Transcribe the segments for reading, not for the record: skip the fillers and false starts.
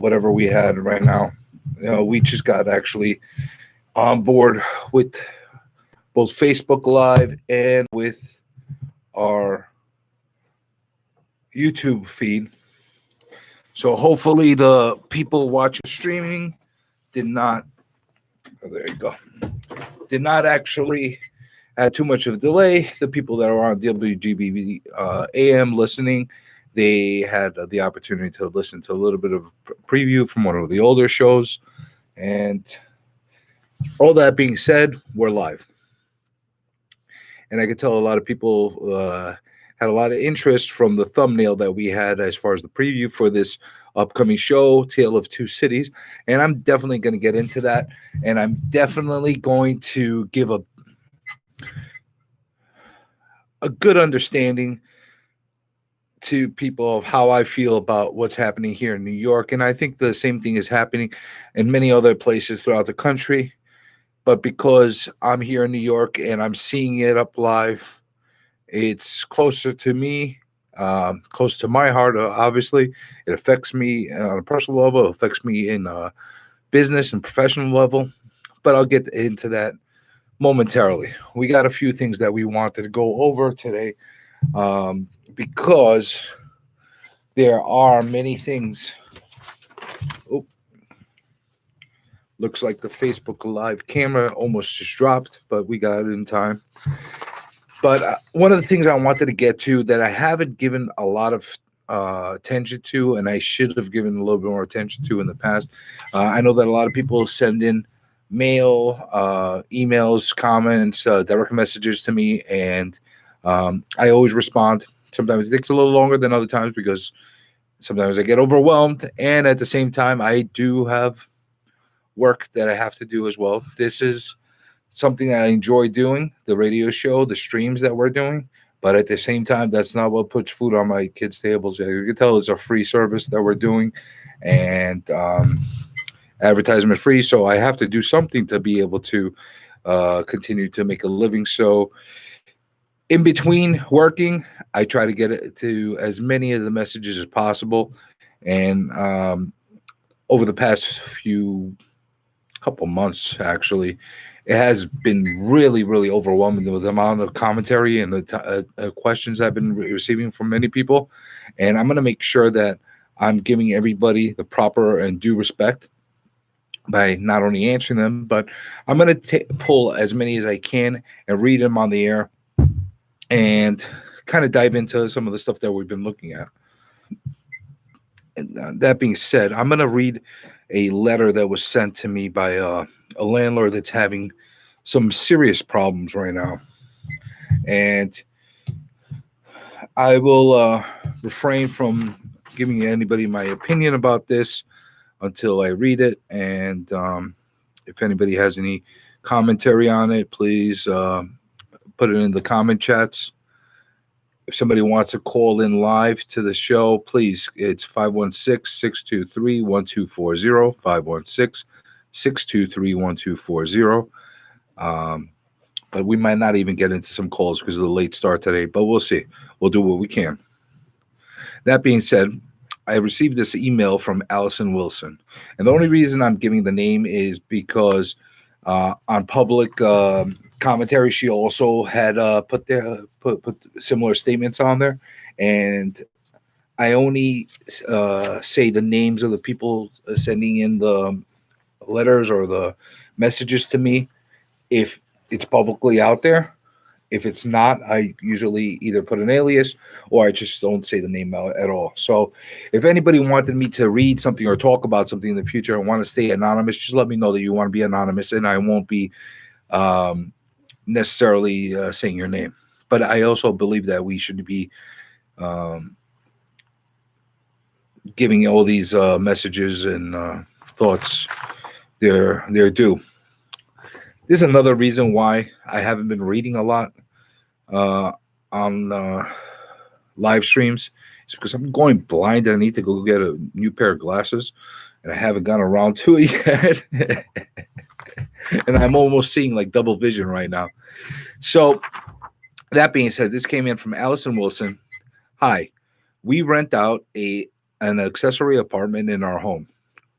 whatever we had right now. We just got actually on board with both Facebook Live and with our YouTube feed. So hopefully the people watching streaming did not, oh, there you go, did not actually have too much of a delay. The people that are on WGBB AM listening, they had the opportunity to listen to a little bit of preview from one of the older shows. And all that being said, we're live. And I could tell a lot of people had a lot of interest from the thumbnail that we had as far as the preview for this upcoming show, Tale of Two Cities. And I'm definitely going to get into that. And I'm definitely going to give a good understanding to people of how I feel about what's happening here in New York. And I think the same thing is happening in many other places throughout the country. But because I'm here in New York and I'm seeing it up live, it's closer to me, close to my heart. Obviously, it affects me on a personal level. It affects me in business and professional level. But I'll get into that momentarily. We got a few things that we wanted to go over today because there are many things. Oh, looks like the Facebook Live camera almost just dropped, but we got it in time. But one of the things I wanted to get to that I haven't given a lot of attention to, and I should have given a little bit more attention to in the past. I know that a lot of people send in mail, emails, comments, direct messages to me, and I always respond. Sometimes it takes a little longer than other times because sometimes I get overwhelmed, and at the same time, I do have work that I have to do as well. This is something I enjoy doing, the radio show, the streams that we're doing, but at the same time, that's not what puts food on my kids' tables. You can tell it's a free service that we're doing, and advertisement free, so I have to do something to be able to continue to make a living. So in between working, I try to get it to as many of the messages as possible. And over the past couple months, actually, it has been really, really overwhelming with the amount of commentary and the questions I've been receiving from many people. And I'm going to make sure that I'm giving everybody the proper and due respect by not only answering them, but I'm going to pull as many as I can and read them on the air and kind of dive into some of the stuff that we've been looking at. And that being said, I'm going to read a letter that was sent to me by a landlord that's having some serious problems right now. And I will refrain from giving anybody my opinion about this until I read it. And if anybody has any commentary on it, please put it in the comment chats. If somebody wants to call in live to the show, please, it's 516-623-1240, 516-623-1240. But we might not even get into some calls because of the late start today, but we'll see. We'll do what we can. That being said, I received this email from Allison Wilson. And the only reason I'm giving the name is because on public commentary, she also had put similar statements on there. And I only say the names of the people sending in the letters or the messages to me if it's publicly out there. If it's not, I usually either put an alias or I just don't say the name at all. So if anybody wanted me to read something or talk about something in the future and want to stay anonymous, just let me know that you want to be anonymous, and I won't be necessarily saying your name. But I also believe that we should be giving all these messages and thoughts their due. This is another reason why I haven't been reading a lot on live streams. It's because I'm going blind and I need to go get a new pair of glasses, and I haven't gotten around to it yet. And I'm almost seeing like double vision right now. So that being said, this came in from Allison Wilson. Hi, we rent out an accessory apartment in our home.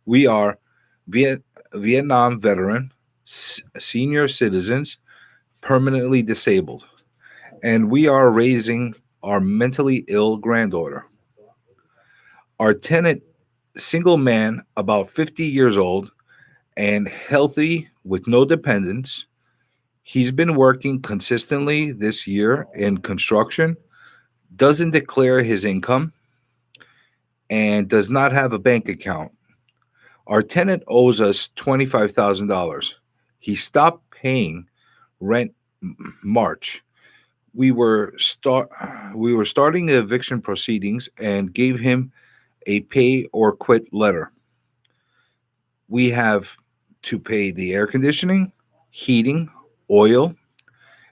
We are Viet- Vietnam veteran, senior citizens, permanently disabled, and we are raising our mentally ill granddaughter. Our tenant, single man, about 50 years old, and healthy with no dependents. He's been working consistently this year in construction, doesn't declare his income, and does not have a bank account. Our tenant owes us $25,000. He stopped paying rent March. We were start we were starting the eviction proceedings and gave him a pay or quit letter. We have to pay the air conditioning, heating, oil,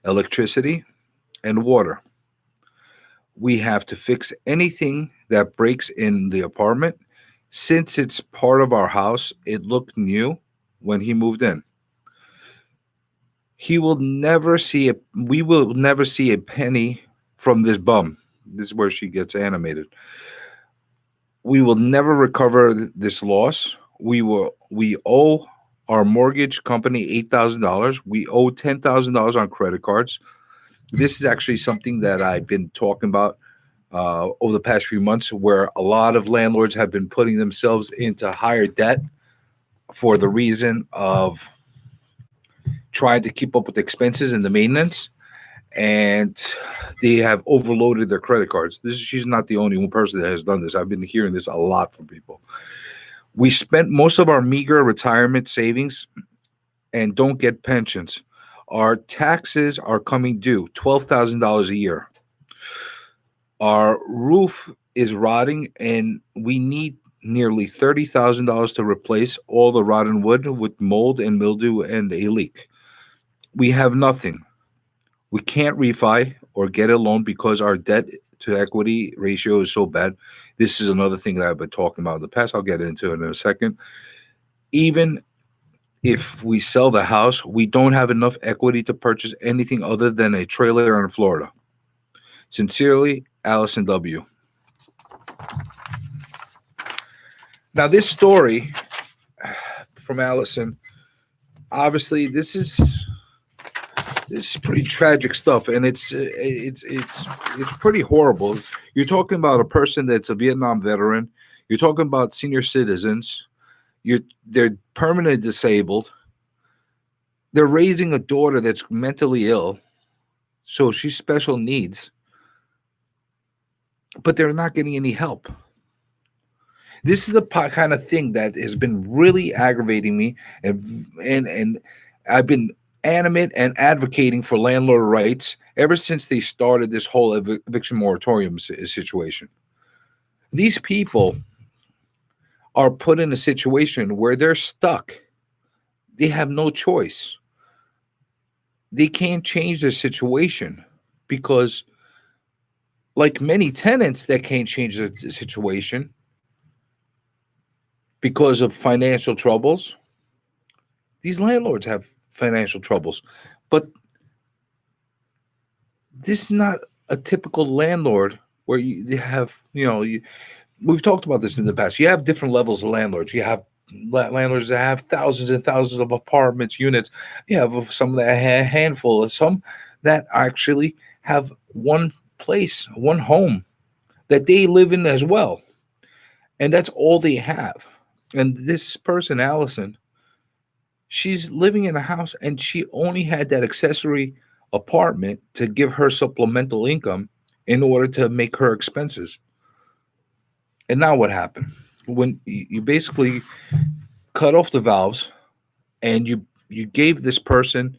electricity, and water. We have to fix anything that breaks in the apartment. Since it's part of our house, it looked new when he moved in. He will never see a We will never see a penny from this bum. This is where she gets animated. We will never recover this loss. We owe our mortgage company $8,000. We owe $10,000 on credit cards. This is actually something that I've been talking about over the past few months, where a lot of landlords have been putting themselves into higher debt for the reason of trying to keep up with the expenses and the maintenance, and they have overloaded their credit cards. She's not the only one person that has done this. I've been hearing this a lot from people. We spent most of our meager retirement savings and don't get pensions. Our taxes are coming due, $12,000 a year. Our roof is rotting, and we need nearly $30,000 to replace all the rotten wood with mold and mildew and a leak. We have nothing. We can't refi or get a loan because our debt to equity ratio is so bad. This is another thing that I've been talking about in the past. I'll get into it in a second. Even if we sell the house, we don't have enough equity to purchase anything other than a trailer in Florida. Sincerely, Allison W. Now, this story from Allison, obviously, this is pretty tragic stuff, and it's pretty horrible. You're talking about a person that's a Vietnam veteran. You're talking about senior citizens. They're permanently disabled. They're raising a daughter that's mentally ill, so she's special needs, but they're not getting any help. This is the kind of thing that has been really aggravating me, and I've been animate and advocating for landlord rights ever since they started this whole eviction moratorium situation. These people are put in a situation where they're stuck. They have no choice. They can't change their situation because, like many tenants that can't change their situation because of financial troubles, these landlords have financial troubles. But this is not a typical landlord where you have, we've talked about this in the past. You have different levels of landlords. You have landlords that have thousands and thousands of apartments, units. You have some that have a handful, of some that actually have one place, one home that they live in as well. And that's all they have. And this person, Allison, she's living in a house and she only had that accessory apartment to give her supplemental income in order to make her expenses. And now what happened? When you basically cut off the valves and you gave this person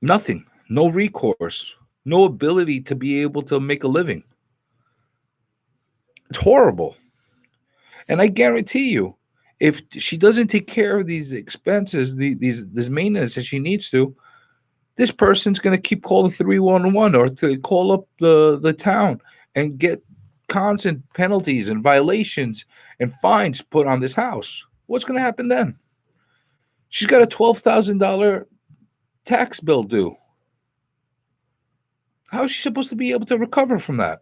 nothing, no recourse, no ability to be able to make a living. It's horrible. And I guarantee you, if she doesn't take care of these expenses, this maintenance that she needs to, this person's going to keep calling 311 or to call up the town and get constant penalties and violations and fines put on this house. What's going to happen then? She's got a $12,000 tax bill due. How is she supposed to be able to recover from that?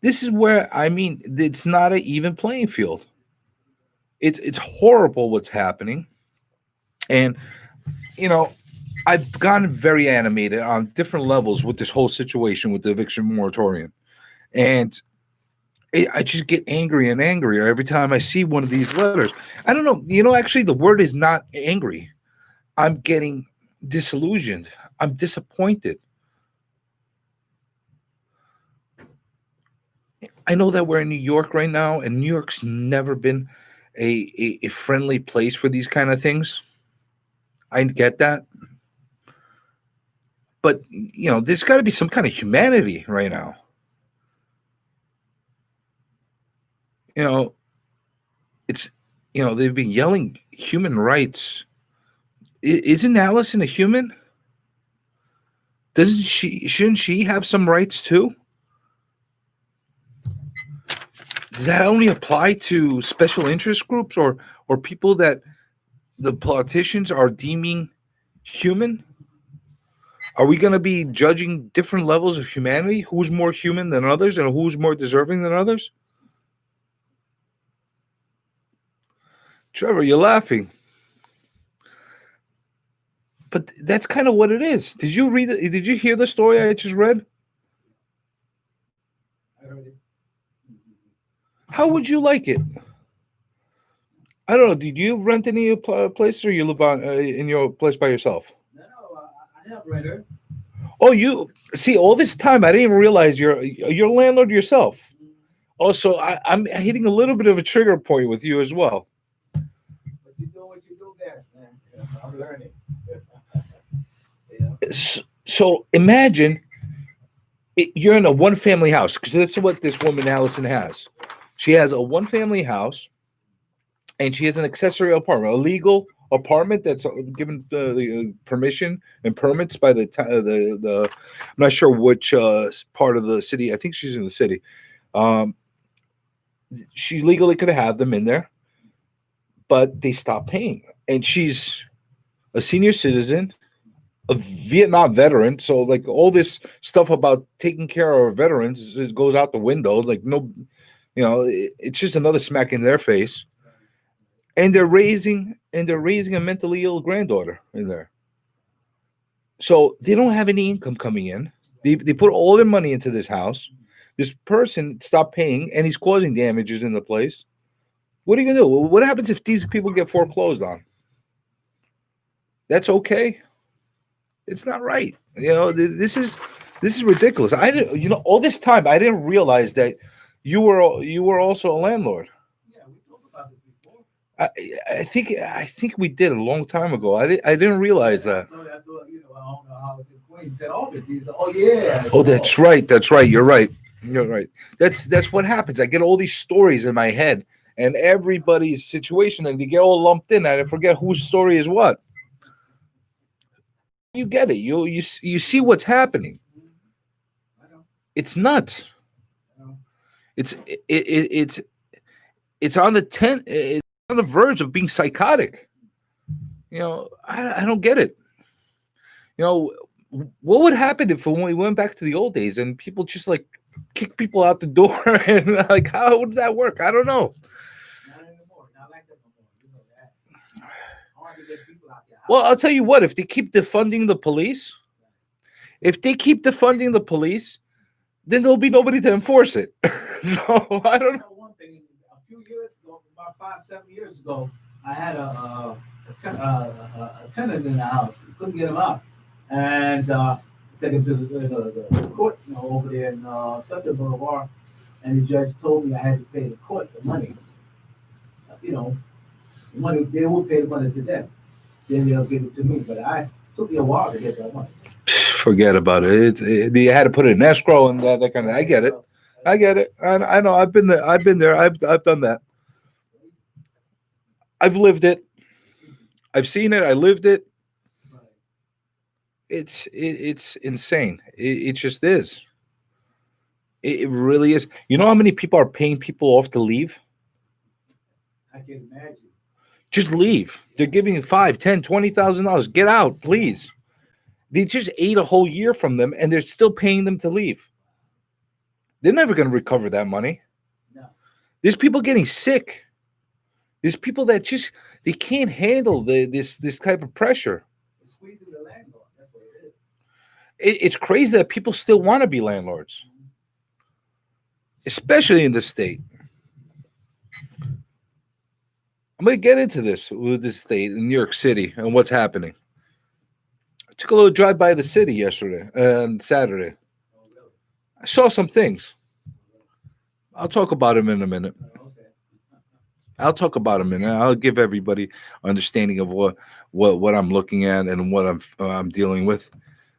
This is where, I mean, it's not an even playing field. It's horrible what's happening. And you know, I've gotten very animated on different levels with this whole situation with the eviction moratorium. And I just get angry and angrier every time I see one of these letters. I don't know. Actually, the word is not angry. I'm getting disillusioned. I'm disappointed. I know that we're in New York right now, and New York's never been a friendly place for these kind of things. I get that. But, there's got to be some kind of humanity right now. You know, it's, they've been yelling human rights. Isn't Allison a human? Shouldn't she have some rights too? Does that only apply to special interest groups or people that the politicians are deeming human? Are we going to be judging different levels of humanity? Who's more human than others and who's more deserving than others? Trevor, you're laughing. But that's kind of what it is. Did you read it? Did you hear the story I just read? I heard it. How would you like it? I don't know. Did you rent any place or you live in your place by yourself? No, I have renters. Oh, you see, all this time I didn't even realize you're a landlord yourself. Also, I'm hitting a little bit of a trigger point with you as well. But you do what you do best, man. Yeah, I'm learning. So imagine you're in a one-family house, because that's what this woman Allison has. She has a one-family house, and she has an accessory apartment, a legal apartment that's given the permission and permits by the I'm not sure which part of the city. I think she's in the city. She legally could have them in there, but they stopped paying. And she's a senior citizen, a Vietnam veteran. So like all this stuff about taking care of veterans goes out the window. Like no, it's just another smack in their face. And they're raising a mentally ill granddaughter in there. So they don't have any income coming in. They put all their money into this house. This person stopped paying, and he's causing damages in the place. What are you gonna do? What happens if these people get foreclosed on? That's okay. It's not right. This is ridiculous. I didn't. All this time I didn't realize that you were also a landlord. Yeah, we talked about this before. I think we did a long time ago. I didn't realize that. So that's what I own a house in Queens. He said, "Oh, he said, oh yeah." Oh, that's right. That's right. You're right. You're right. That's what happens. I get all these stories in my head and everybody's situation, and they get all lumped in, and I forget whose story is what. You get it. You see what's happening. I know. It's nuts. I know. It's on the it's on the verge of being psychotic. I don't get it. What would happen if when we went back to the old days and people just like kick people out the door and like how would that work? I don't know. Not anymore. Not like that no more. You know that. I want to get people out there. Well, I'll tell you what, if they keep defunding the police, then there'll be nobody to enforce it. So I don't know. One thing, a few years ago, about 5-7 years ago, I had a tenant in the house. Couldn't get him out, and take him to the court, over there in Central Boulevard. And the judge told me I had to pay the court the money. The money they will pay the money to them. Then they'll give it to me. But it took me a while to get that money. Forget about it. They had to put it in escrow and that kind of. I get it. I know. I've been there. I've done that. I've lived it. I've seen it. I lived it. It's insane. It just is. It really is. You know how many people are paying people off to leave? I can imagine. Just leave. They're giving $5,000, $10,000, $20,000. Get out, please. They just ate a whole year from them, and they're still paying them to leave. They're never going to recover that money. No. There's people getting sick. There's people that just they can't handle this type of pressure. It's squeezing the landlord. That's what it is. It's crazy that people still want to be landlords, especially in the state. I'm going to get into this with this state in New York City and what's happening. I took a little drive by the city yesterday and Saturday. Oh, really? I saw some things. I'll talk about them in a minute. Oh, okay. I'll talk about them and I'll give everybody understanding of what I'm looking at and what I'm dealing with.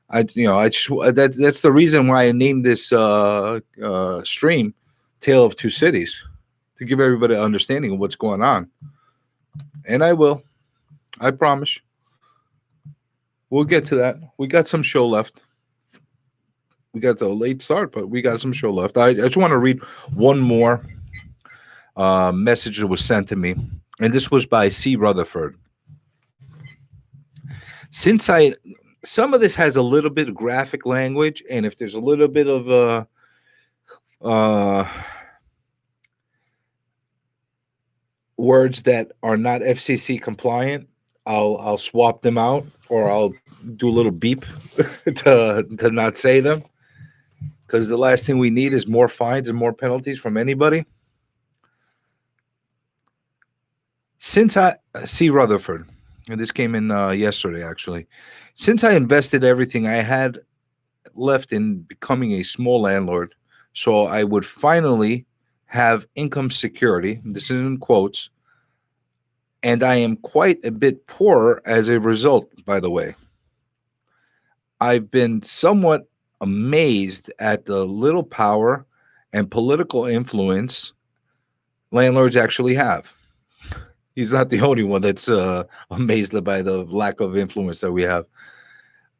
I just that's the reason why I named this stream "Tale of Two Cities" to give everybody an understanding of what's going on. And I will. I promise. We'll get to that. We got some show left. We got the late start, but we got some show left. I just want to read one more message that was sent to me, and this was by C. Rutherford. Since some of this has a little bit of graphic language, and if there's a little bit of words that are not FCC compliant, I'll swap them out, or I'll do a little beep to not say them, because the last thing we need is more fines and more penalties from anybody. Since I see Rutherford, and this came in yesterday actually, since I invested everything I had left in becoming a small landlord, so I would finally have income security. This is in quotes. And I am quite a bit poorer as a result, by the way. I've been somewhat amazed at the little power and political influence landlords actually have. He's not the only one that's amazed by the lack of influence that we have.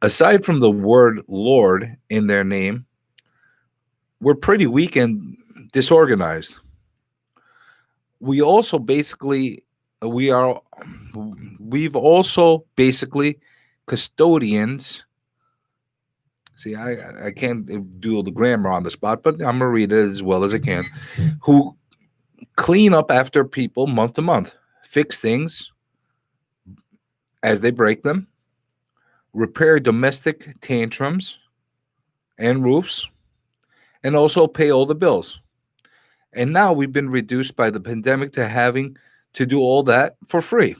Aside from the word Lord in their name, we're pretty weak and disorganized. We also basically we've also basically custodians. See, I can't do the grammar on the spot, but I'm gonna read it as well as I can. Who clean up after people month to month, fix things as they break them, repair domestic tantrums and roofs, and also pay all the bills. And now we've been reduced by the pandemic to having to do all that for free.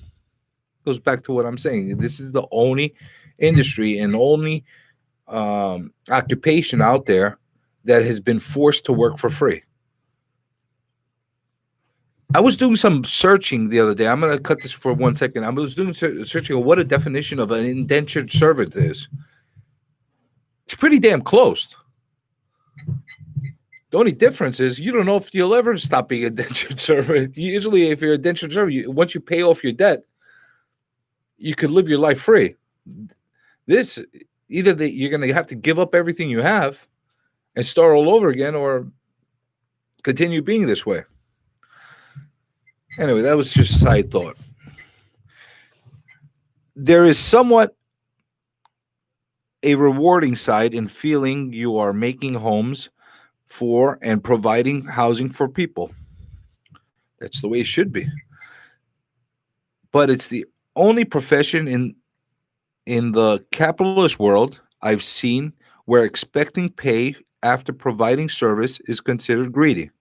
Goes back to what I'm saying. This is the only industry and only occupation out there that has been forced to work for free. I was doing some searching the other day. I'm going to cut this for 1 second. I was doing searching of what a definition of an indentured servant is. It's pretty damn close. The only difference is you don't know if you'll ever stop being a indentured servant. Usually, if you're a indentured servant, once you pay off your debt, you could live your life free. This, either you're going to have to give up everything you have and start all over again, or continue being this way. Anyway, that was just a side thought. There is somewhat a rewarding side in feeling you are making homes for and providing housing for people. That's the way it should be. But it's the only profession in the capitalist world I've seen where expecting pay after providing service is considered greedy.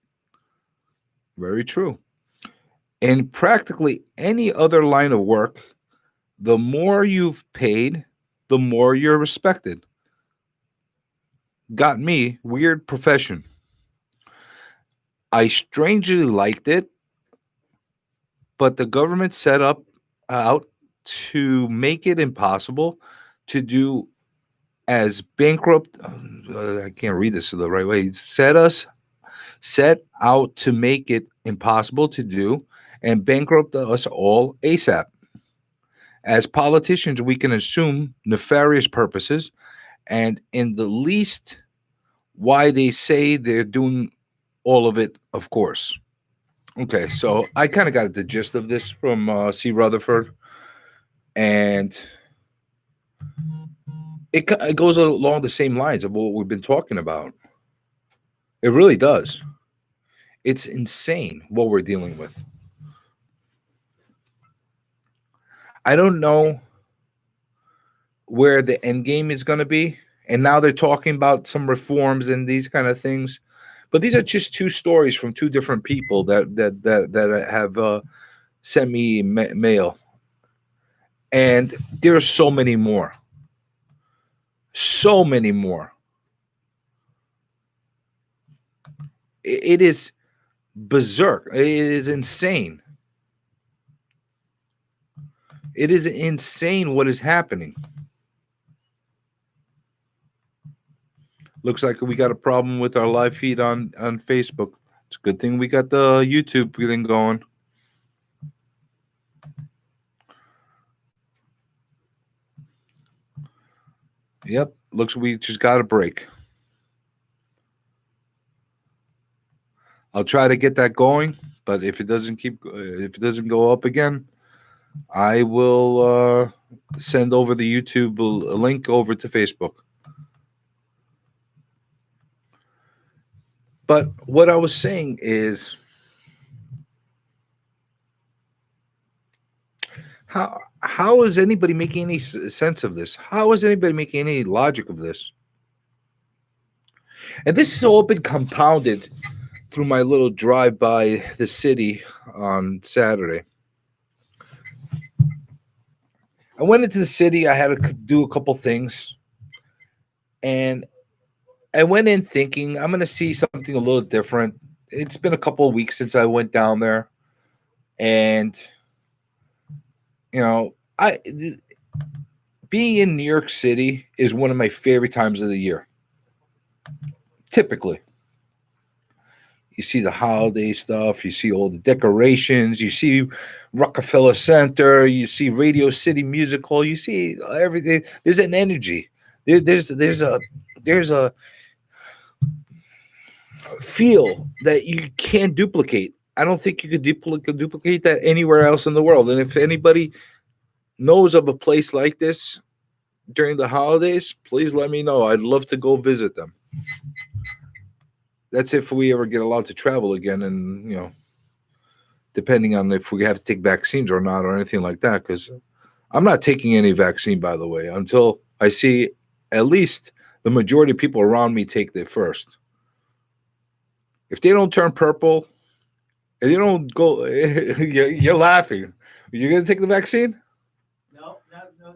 Very true. In practically any other line of work, the more you've paid, the more you're respected. Got me, weird profession. I strangely liked it, but the government set out to make it impossible to do as bankrupt. I can't read this the right way. Set out to make it impossible to do and bankrupt us all ASAP. As politicians, we can assume nefarious purposes, and in the least, why they say they're doing all of it, of course. Okay, so I kind of got the gist of this from C. Rutherford, and it goes along the same lines of what we've been talking about. It really does. It's insane what we're dealing with. I don't know where the end game is going to be. And now they're talking about some reforms and these kind of things. But these are just two stories from two different people that have sent me mail. And there are so many more. So many more. It is berserk. It is insane. It is insane what is happening. Looks like we got a problem with our live feed on Facebook. It's a good thing we got the YouTube thing going. Yep, looks we just got a break. I'll try to get that going, but if it doesn't go up again, I will send over the YouTube link over to Facebook. But what I was saying is, how is anybody making any sense of this? How is anybody making any logic of this? And this has all been compounded through my little drive by the city on Saturday. I went into the city. I had to do a couple things. And I went in thinking I'm going to see something a little different. It's been a couple of weeks since I went down there. And, being in New York City is one of my favorite times of the year. Typically. You see the holiday stuff. You see all the decorations. You see Rockefeller Center. You see Radio City Music Hall. You see everything. There's an energy. There's a feel that you can't duplicate. I don't think you could duplicate that anywhere else in the world. And if anybody knows of a place like this during the holidays, please let me know. I'd love to go visit them. That's if we ever get allowed to travel again, and depending on if we have to take vaccines or not or anything like that, because I'm not taking any vaccine, by the way, until I see at least the majority of people around me take it first. If they don't turn purple, if they don't go, you're laughing. You're going to take the vaccine?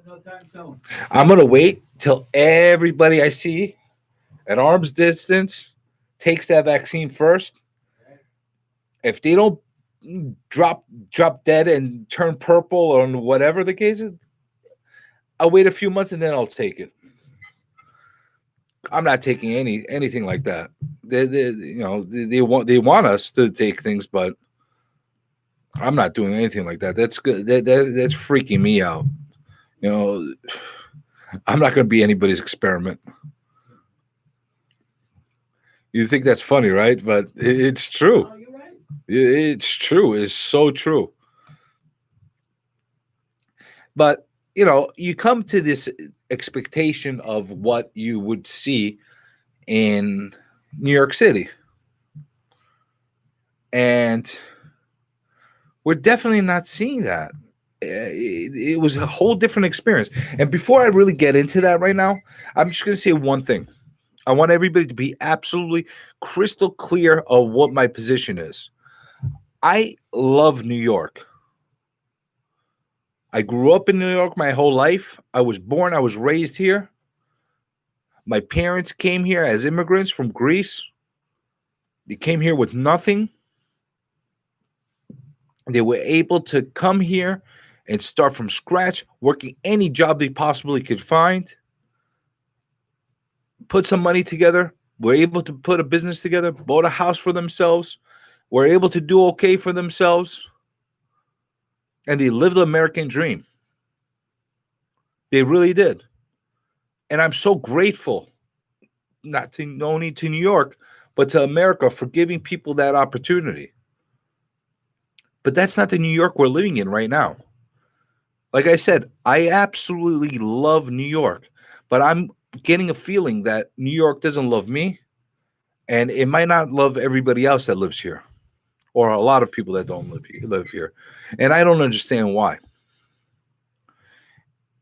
No time soon. I'm going to wait till everybody I see at arm's distance takes that vaccine first. If they don't drop dead and turn purple or whatever the case is, I'll wait a few months and then I'll take it. I'm not taking anything like that. They want us to take things, but I'm not doing anything like that. That's good. That's freaking me out. I'm not going to be anybody's experiment. You think that's funny, right? But it's true. Oh, you're right. It's true. It's so true. But, you come to this expectation of what you would see in New York City. And we're definitely not seeing that. It was a whole different experience. And before I really get into that right now, I'm just going to say one thing. I want everybody to be absolutely crystal clear of what my position is. I love New York. I grew up in New York my whole life. I was raised here. My parents came here as immigrants from Greece. They came here with nothing. They were able to come here and start from scratch, working any job they possibly could find. Put some money together, were able to put a business together, bought a house for themselves, were able to do okay for themselves, and they lived the American dream. They really did. And I'm so grateful, not only to New York, but to America for giving people that opportunity. But that's not the New York we're living in right now. Like I said, I absolutely love New York, but I'm getting a feeling that New York doesn't love me, And it might not love everybody else that lives here, or a lot of people that don't live here. And I don't understand why.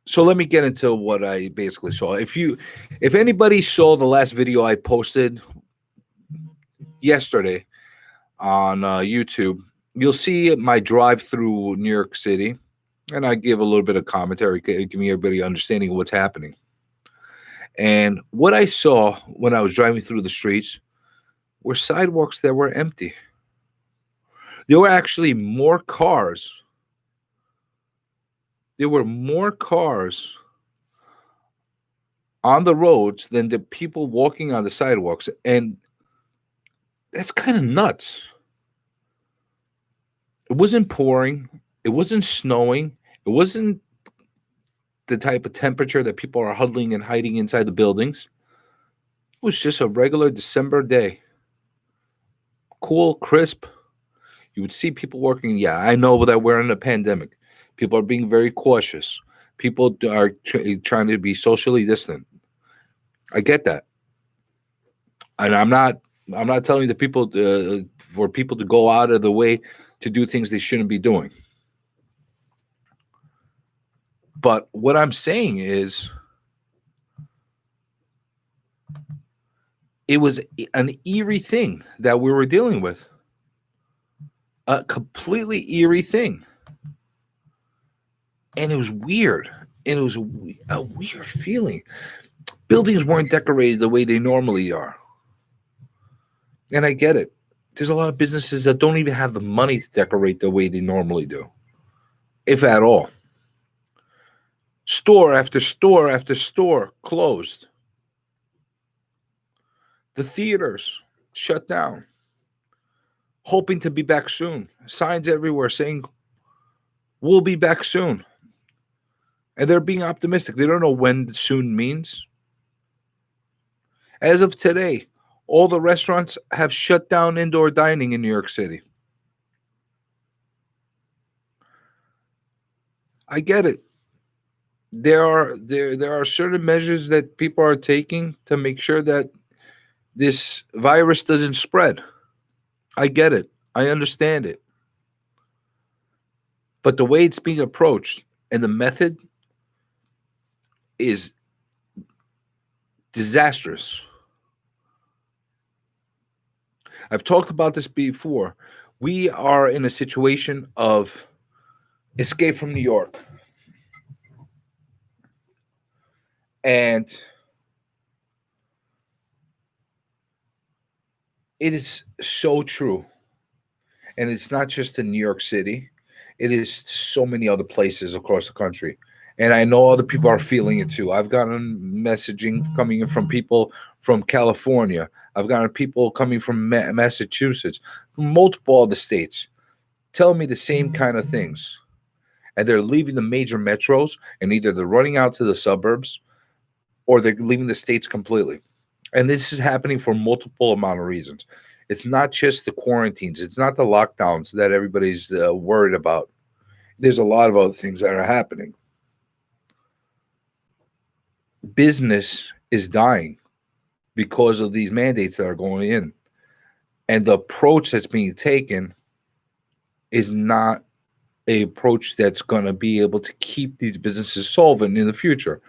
So let me get into what I basically saw. If anybody saw the last video I posted yesterday on YouTube, you'll see my drive through New York City, and I give a little bit of commentary, give me everybody understanding of what's happening. And what I saw when I was driving through the streets were sidewalks that were empty. There were actually more cars. There were more cars on the roads than the people walking on the sidewalks. And that's kind of nuts. It wasn't pouring. It wasn't snowing. It wasn't the type of temperature that people are huddling and hiding inside the buildings. It was just a regular December day. Cool, crisp. You would see people working. Yeah, I know that we're in a pandemic. People are being very cautious. People are trying to be socially distant. I get that. And I'm not telling the people for people to go out of the way to do things they shouldn't be doing. But what I'm saying is, it was an eerie thing that we were dealing with. A completely eerie thing. And it was weird. And it was a weird feeling. Buildings weren't decorated the way they normally are. And I get it. There's a lot of businesses that don't even have the money to decorate the way they normally do, if at all. Store after store after store closed. The theaters shut down, hoping to be back soon. Signs everywhere saying, we'll be back soon. And they're being optimistic. They don't know when soon means. As of today, all the restaurants have shut down indoor dining in New York City. I get it. There are certain measures that people are taking to make sure that this virus doesn't spread. I get it. I understand it. But the way it's being approached and the method is disastrous. I've talked about this before. We are in a situation of escape from New York. And it is so true. And it's not just in New York City. It is so many other places across the country. And I know other people are feeling it too. I've gotten messaging coming in from people from California. I've gotten people coming from Massachusetts, from multiple other states, telling me the same kind of things. And they're leaving the major metros, and either they're running out to the suburbs or they're leaving the states completely. And this is happening for multiple amount of reasons. It's not just the quarantines. It's not the lockdowns that everybody's worried about. There's a lot of other things that are happening. Business is dying because of these mandates that are going in. And the approach that's being taken is not an approach that's going to be able to keep these businesses solvent in the future.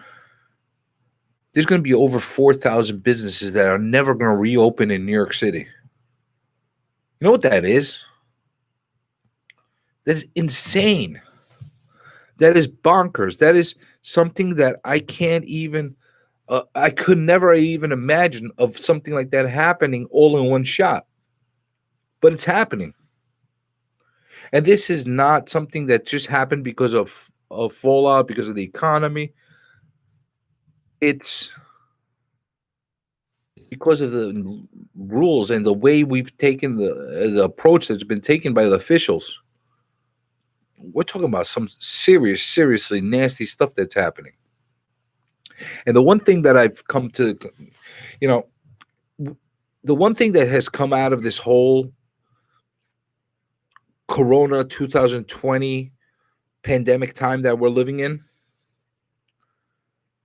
There's going to be over 4,000 businesses that are never going to reopen in New York City. You know what that is? That is insane. That is bonkers. That is something that I can't even, I could never even imagine of something like that happening all in one shot. But it's happening. And this is not something that just happened because of fallout, because of the economy. It's because of the rules and the way we've taken the approach that's been taken by the officials. We're talking about some seriously nasty stuff that's happening. And the one thing that I've come to, the one thing that has come out of this whole Corona 2020 pandemic time that we're living in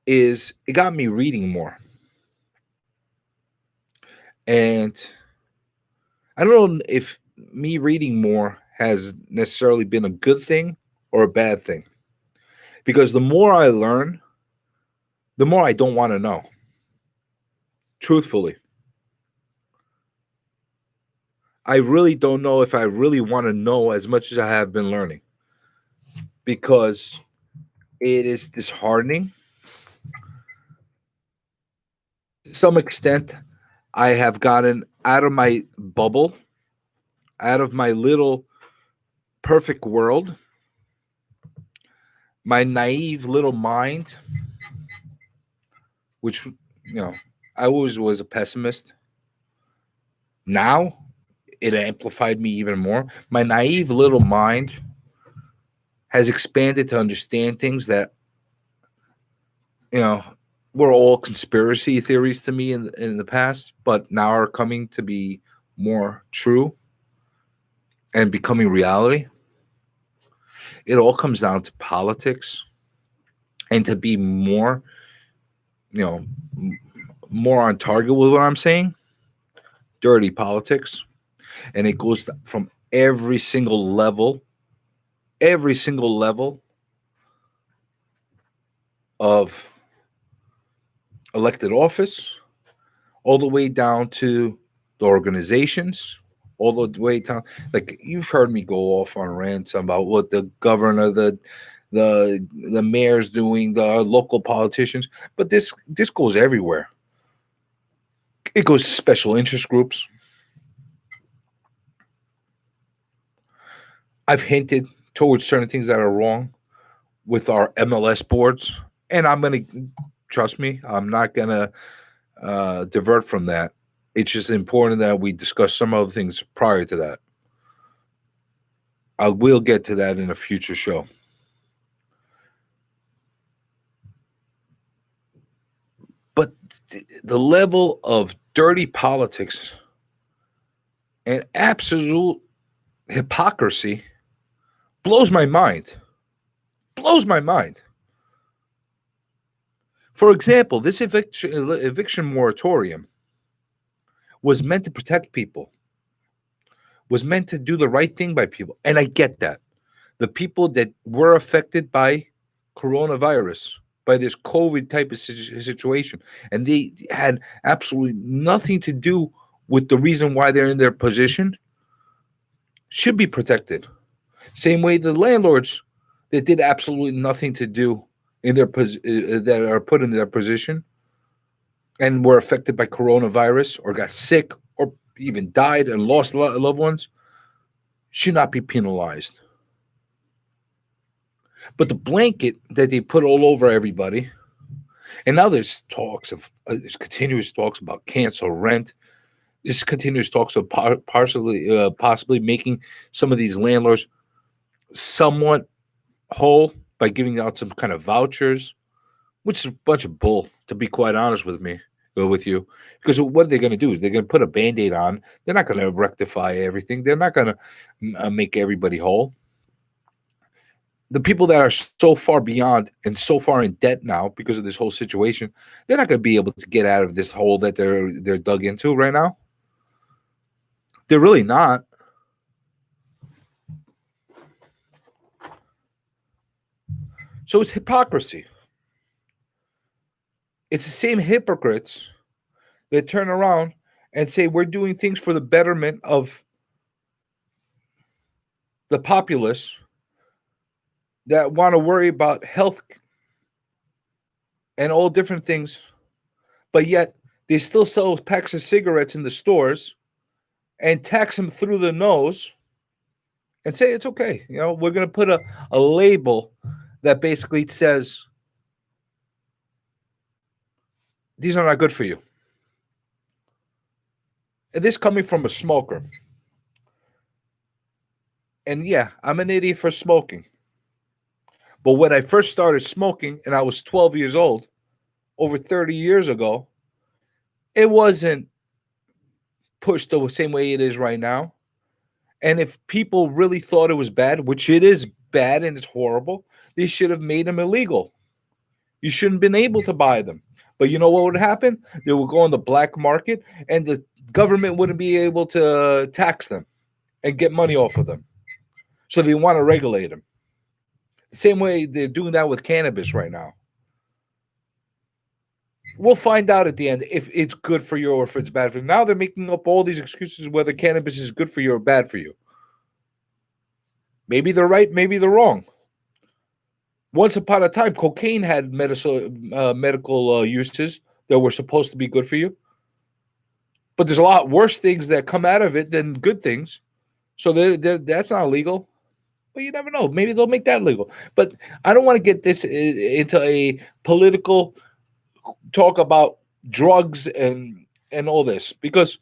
is it got me reading more. And I don't know if me reading more has necessarily been a good thing or a bad thing. Because the more I learn, the more I don't want to know. Truthfully, I really don't know if I really want to know as much as I have been learning, because it is disheartening. To some extent, I have gotten out of my bubble, out of my little perfect world, my naive little mind, which, I always was a pessimist. Now it amplified me even more. My naive little mind has expanded to understand things that, you know, were all conspiracy theories to me in the past, but now are coming to be more true and becoming reality. It all comes down to politics, and to be more, you know, more on target with what I'm saying, dirty politics. And it goes from every single level of elected office, all the way down to the organizations, all the way down. Like, you've heard me go off on rants about what the governor, the mayor's doing, the local politicians, but this goes everywhere. It goes to special interest groups. I've hinted towards certain things that are wrong with our MLS boards, and I'm gonna trust me. I'm not gonna divert from that. It's just important that we discuss some other things prior to that. I will get to that in a future show. But the level of dirty politics and absolute hypocrisy blows my mind. Blows my mind. For example, this eviction moratorium was meant to protect people, was meant to do the right thing by people. And I get that. The people that were affected by coronavirus, by this COVID type of situation, and they had absolutely nothing to do with the reason why they're in their position, should be protected. Same way the landlords that did absolutely nothing to do in their that are put in their position and were affected by coronavirus or got sick or even died and lost loved ones should not be penalized. But the blanket that they put all over everybody, and now there's continuous talks about cancel rent. There's continuous talks of possibly making some of these landlords somewhat whole by giving out some kind of vouchers, which is a bunch of bull, to be quite honest with you. Because what are they going to do? They're going to put a Band-Aid on. They're not going to rectify everything. They're not going to make everybody whole. The people that are so far beyond and so far in debt now because of this whole situation, they're not going to be able to get out of this hole that they're dug into right now. They're really not. So it's hypocrisy. It's the same hypocrites that turn around and say we're doing things for the betterment of the populace that want to worry about health and all different things, but yet they still sell packs of cigarettes in the stores and tax them through the nose and say it's okay. We're going to put a label that basically says these are not good for you. And this coming from a smoker. And yeah, I'm an idiot for smoking. But when I first started smoking and I was 12 years old, over 30 years ago, it wasn't pushed the same way it is right now. And if people really thought it was bad, which it is bad and it's horrible, they should have made them illegal. You shouldn't have been able to buy them. But you know what would happen? They would go on the black market, and the government wouldn't be able to tax them and get money off of them. So they want to regulate them. The same way they're doing that with cannabis right now. We'll find out at the end if it's good for you or if it's bad for you. Now they're making up all these excuses whether cannabis is good for you or bad for you. Maybe they're right, maybe they're wrong. Once upon a time, cocaine had medical uses that were supposed to be good for you. But there's a lot worse things that come out of it than good things. So that's not illegal. But you never know. Maybe they'll make that legal. But I don't want to get this into a political talk about drugs and all this, because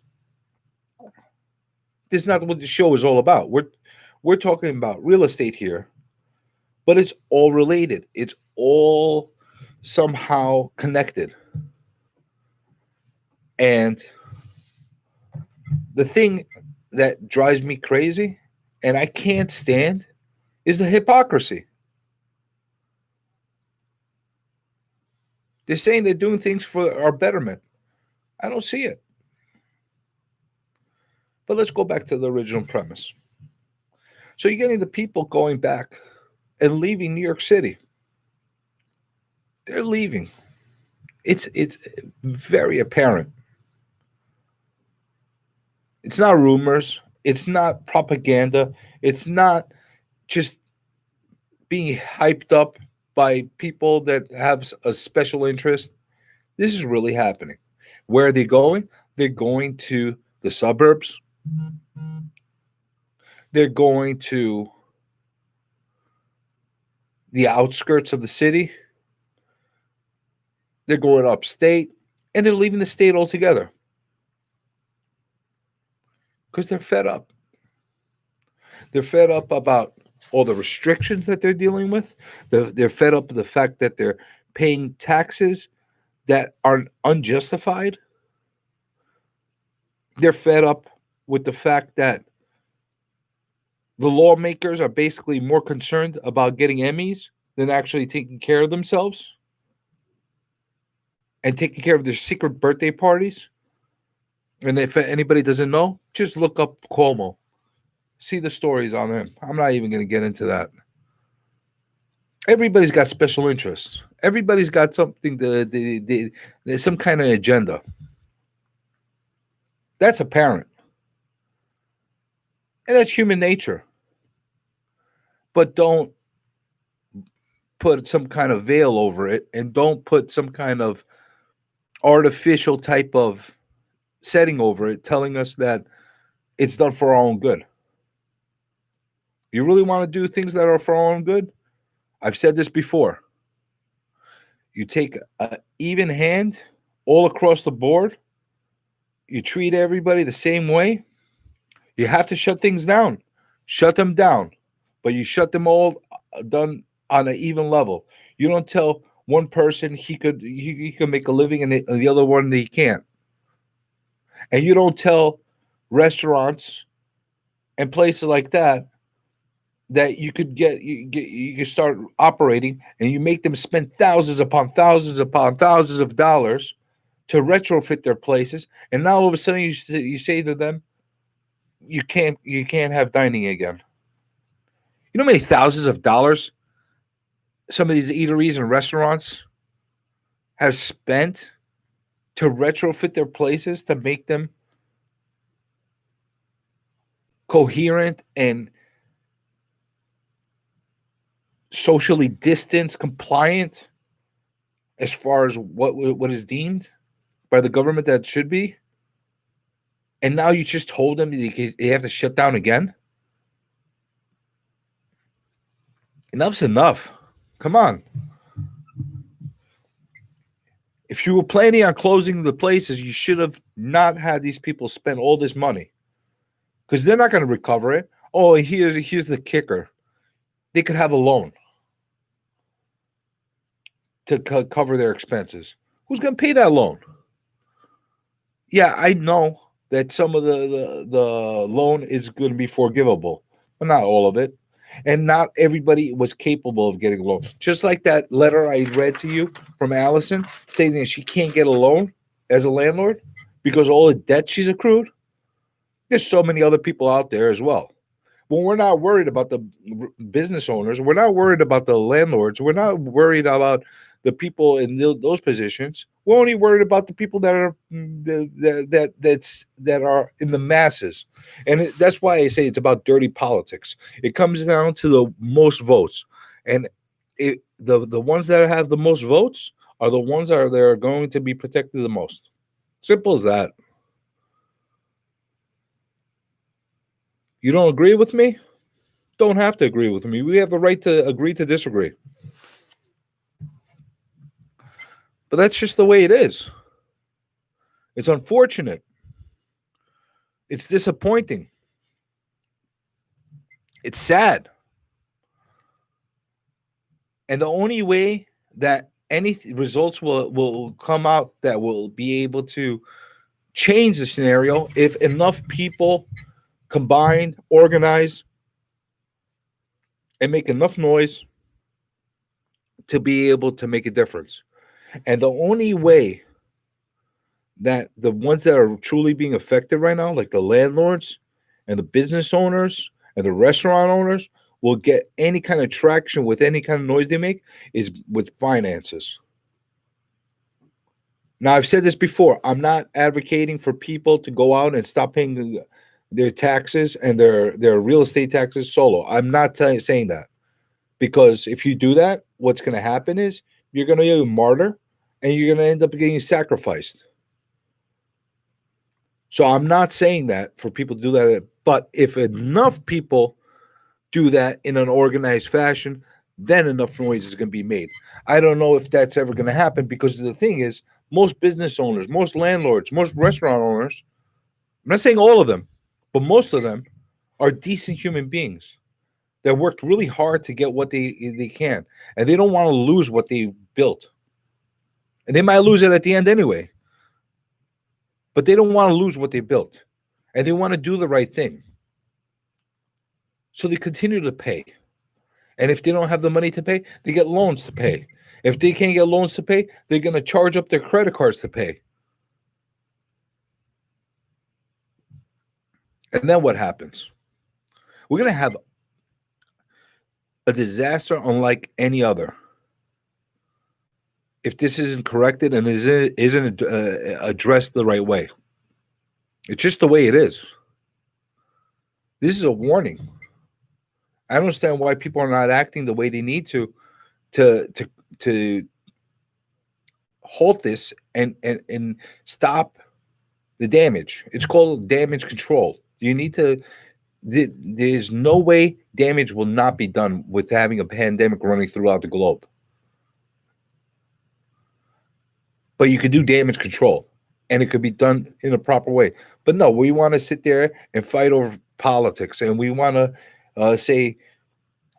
this is not what the show is all about. We're talking about real estate here, but it's all related. It's all somehow connected. And the thing that drives me crazy and I can't stand is the hypocrisy. They're saying they're doing things for our betterment. I don't see it. But let's go back to the original premise. So you're getting the people going back and leaving New York City. They're leaving. It's very apparent. It's not rumors. It's not propaganda. It's not just being hyped up by people that have a special interest. This is really happening. Where are they going? They're going to the suburbs. They're going to the outskirts of the city. They're going upstate, and they're leaving the state altogether because they're fed up. They're fed up about all the restrictions that they're dealing with. They're fed up with the fact that they're paying taxes that are unjustified. They're fed up with the fact that the lawmakers are basically more concerned about getting Emmys than actually taking care of themselves and taking care of their secret birthday parties. And if anybody doesn't know, just look up Cuomo. See the stories on him. I'm not even going to get into that. Everybody's got special interests. Everybody's got something there's some kind of agenda. That's apparent. And that's human nature. But don't put some kind of veil over it, and don't put some kind of artificial type of setting over it, telling us that it's done for our own good. You really want to do things that are for our own good? I've said this before. You take an even hand all across the board. You treat everybody the same way. You have to shut things down. Shut them down. But you shut them all done on an even level. You don't tell one person he could make a living and the other one he can't. And you don't tell restaurants and places like that you can start operating, and you make them spend thousands upon thousands upon thousands of dollars to retrofit their places, and now all of a sudden you say to them, you can't have dining again. You know how many thousands of dollars some of these eateries and restaurants have spent to retrofit their places to make them coherent and socially distanced, compliant as far as what is deemed by the government that should be? And now you just told them they have to shut down again? Enough's enough. Come on. If you were planning on closing the places, you should have not had these people spend all this money, because they're not going to recover it. Oh, here's the kicker. They could have a loan to cover their expenses. Who's going to pay that loan? Yeah, I know that some of the loan is going to be forgivable, but not all of it. And not everybody was capable of getting a loan. Just like that letter I read to you from Allison stating that she can't get a loan as a landlord because all the debt she's accrued. There's so many other people out there as well. When we're not worried about the business owners, we're not worried about the landlords, we're not worried about the people in those positions. We're only worried about the people that are that are in the masses, and that's why I say it's about dirty politics. It comes down to the most votes, and the ones that have the most votes are the ones that are going to be protected the most. Simple as that. You don't agree with me? Don't have to agree with me. We have the right to agree to disagree. But that's just the way it is. It's unfortunate. It's disappointing. It's sad. And the only way that any results will come out that will be able to change the scenario if enough people combine, organize, and make enough noise to be able to make a difference. And the only way that the ones that are truly being affected right now, like the landlords and the business owners and the restaurant owners, will get any kind of traction with any kind of noise they make is with finances. Now, I've said this before. I'm not advocating for people to go out and stop paying their taxes and their real estate taxes solo. I'm not saying that, because if you do that, what's going to happen is you're going to be a martyr and you're going to end up getting sacrificed. So I'm not saying that for people to do that, but if enough people do that in an organized fashion, then enough noise is going to be made. I don't know if that's ever going to happen, because the thing is, most business owners, most landlords, most restaurant owners, I'm not saying all of them, but most of them are decent human beings that worked really hard to get what they can, and they don't want to lose what they built. And they might lose it at the end anyway, but they don't want to lose what they built, and they want to do the right thing. So they continue to pay. And if they don't have the money to pay, they get loans to pay. If they can't get loans to pay, they're going to charge up their credit cards to pay. And then what happens? We're going to have a disaster unlike any other if this isn't corrected and isn't addressed the right way. It's just the way it is. This is a warning. I don't understand why people are not acting the way they need to halt this and stop the damage. It's called damage control. You need to. There's no way damage will not be done with having a pandemic running throughout the globe. But you can do damage control, and it could be done in a proper way. But no, we want to sit there and fight over politics, and we want to say,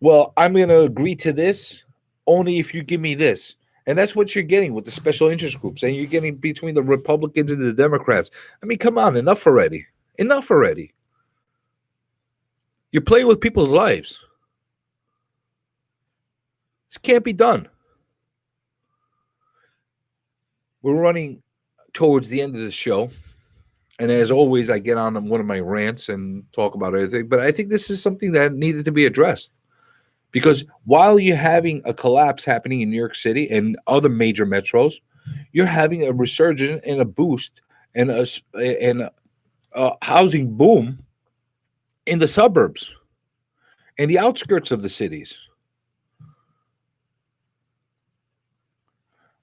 well, I'm going to agree to this only if you give me this. And that's what you're getting with the special interest groups, and you're getting between the Republicans and the Democrats. I mean, come on, enough already. Enough already. You're playing with people's lives. This can't be done. We're running towards the end of the show. And as always, I get on one of my rants and talk about everything. But I think this is something that needed to be addressed. Because while you're having a collapse happening in New York City and other major metros, you're having a resurgence and a boost and a housing boom in the suburbs and the outskirts of the cities.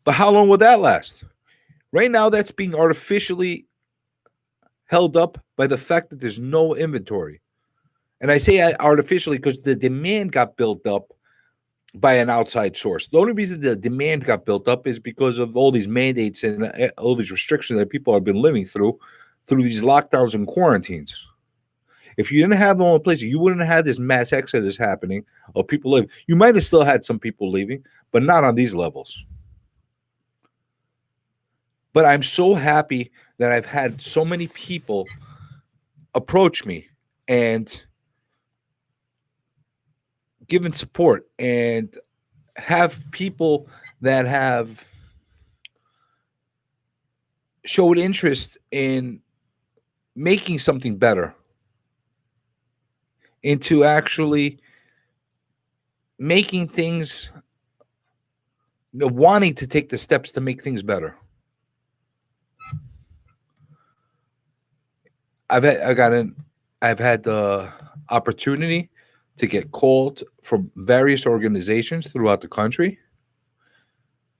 But how long will that last? Right now, that's being artificially held up by the fact that there's no inventory. And I say artificially because the demand got built up by an outside source. The only reason the demand got built up is because of all these mandates and all these restrictions that people have been living through these lockdowns and quarantines. If you didn't have them in place, you wouldn't have this mass exodus happening of people leaving. You might have still had some people leaving, but not on these levels. But I'm so happy that I've had so many people approach me and given support and have people that have showed interest in making something better, into actually making things, wanting to take the steps to make things better. I've had the opportunity to get called from various organizations throughout the country,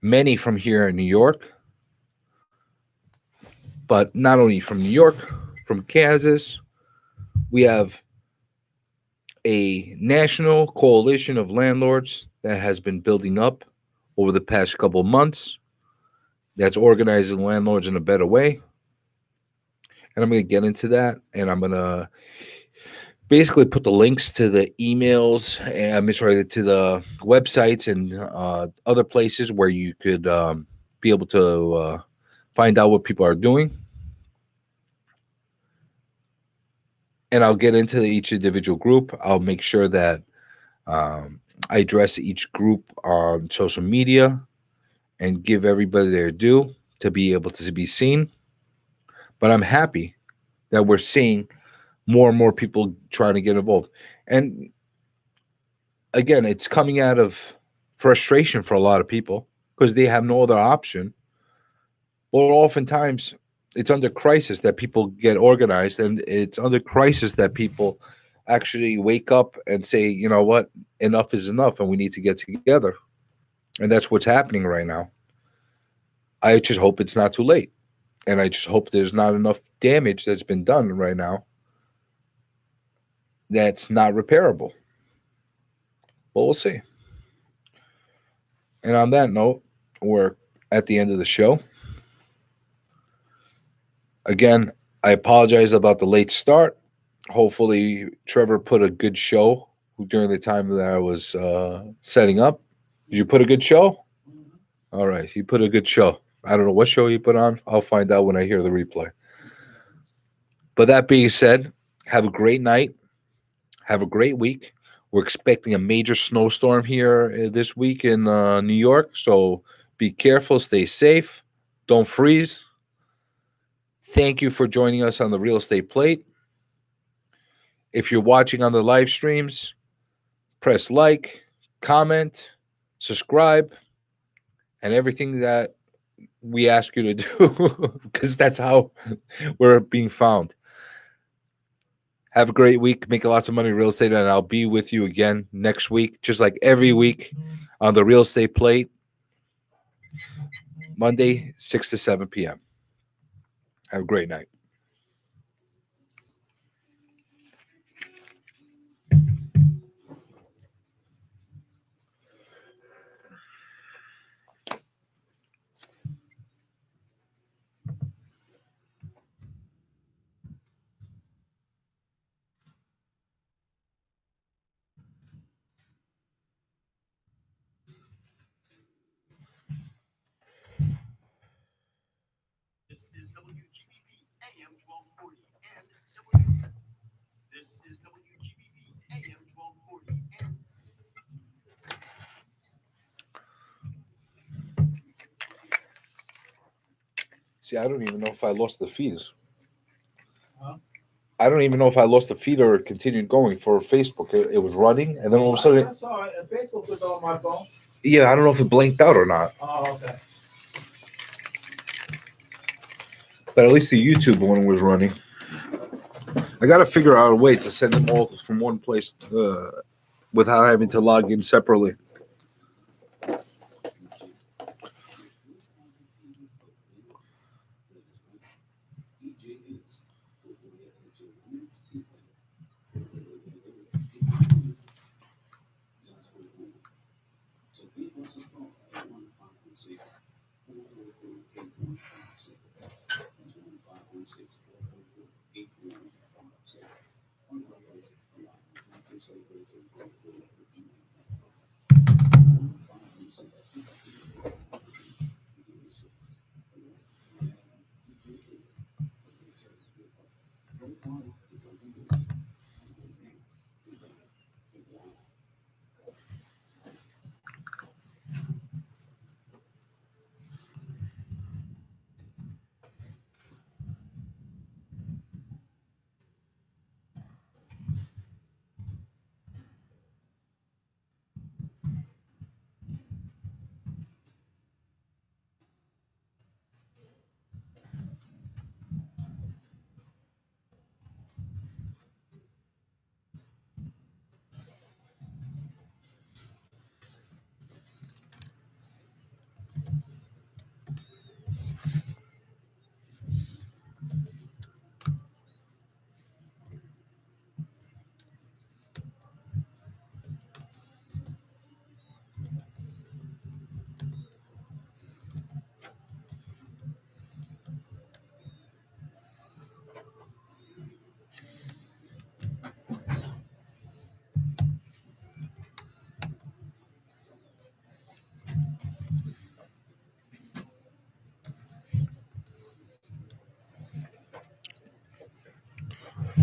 many from here in New York, but not only from New York, from Kansas. We have a national coalition of landlords that has been building up over the past couple of months, that's organizing landlords in a better way. And I'm going to get into that, and I'm going to basically put the links to the emails, and to the websites and other places where you could be able to find out what people are doing. And I'll get into each individual group. I'll make sure that I address each group on social media and give everybody their due to be able to be seen. But I'm happy that we're seeing more and more people trying to get involved. And again, it's coming out of frustration for a lot of people because they have no other option. But oftentimes, it's under crisis that people get organized, and it's under crisis that people actually wake up and say, you know what, enough is enough, and we need to get together. And that's what's happening right now. I just hope it's not too late. And I just hope there's not enough damage that's been done right now that's not repairable. But we'll see. And on that note, we're at the end of the show. Again, I apologize about the late start. Hopefully, Trevor put a good show during the time that I was setting up. Did you put a good show? All right, he put a good show. I don't know what show he put on. I'll find out when I hear the replay. But that being said, have a great night. Have a great week. We're expecting a major snowstorm here this week in New York. So be careful, stay safe, don't freeze. Thank you for joining us on the Real Estate Plate. If you're watching on the live streams, press like, comment, subscribe, and everything that we ask you to do, because that's how we're being found. Have a great week. Make lots of money in real estate, and I'll be with you again next week, just like every week on the Real Estate Plate, Monday, 6 to 7 p.m. Have a great night. This is WGBB AM 1240 and This is WGBB AM 1240 and See, I don't even know if I lost the feed. Huh? I don't even know if I lost the feed or it continued going for Facebook. It was running, and then all of a sudden, I saw it. Facebook was on my phone. yeah, I don't know if it blinked out or not. Oh, okay. But at least the YouTube one was running. I got to figure out a way to send them all from one place without having to log in separately.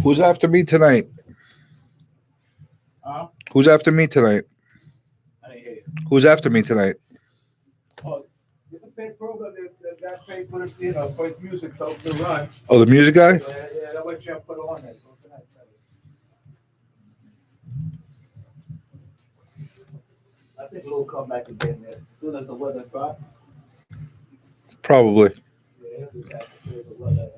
Who's after me tonight? Who's after me tonight? I didn't hear you. Who's after me tonight? Oh, you can pay program that paid for the, for his music to run. Oh, the music guy? Yeah, that way you put it on there. So tonight, I think we'll come back again there. As soon as the weather drops. Probably. Yeah, he'll be back as soon as the weather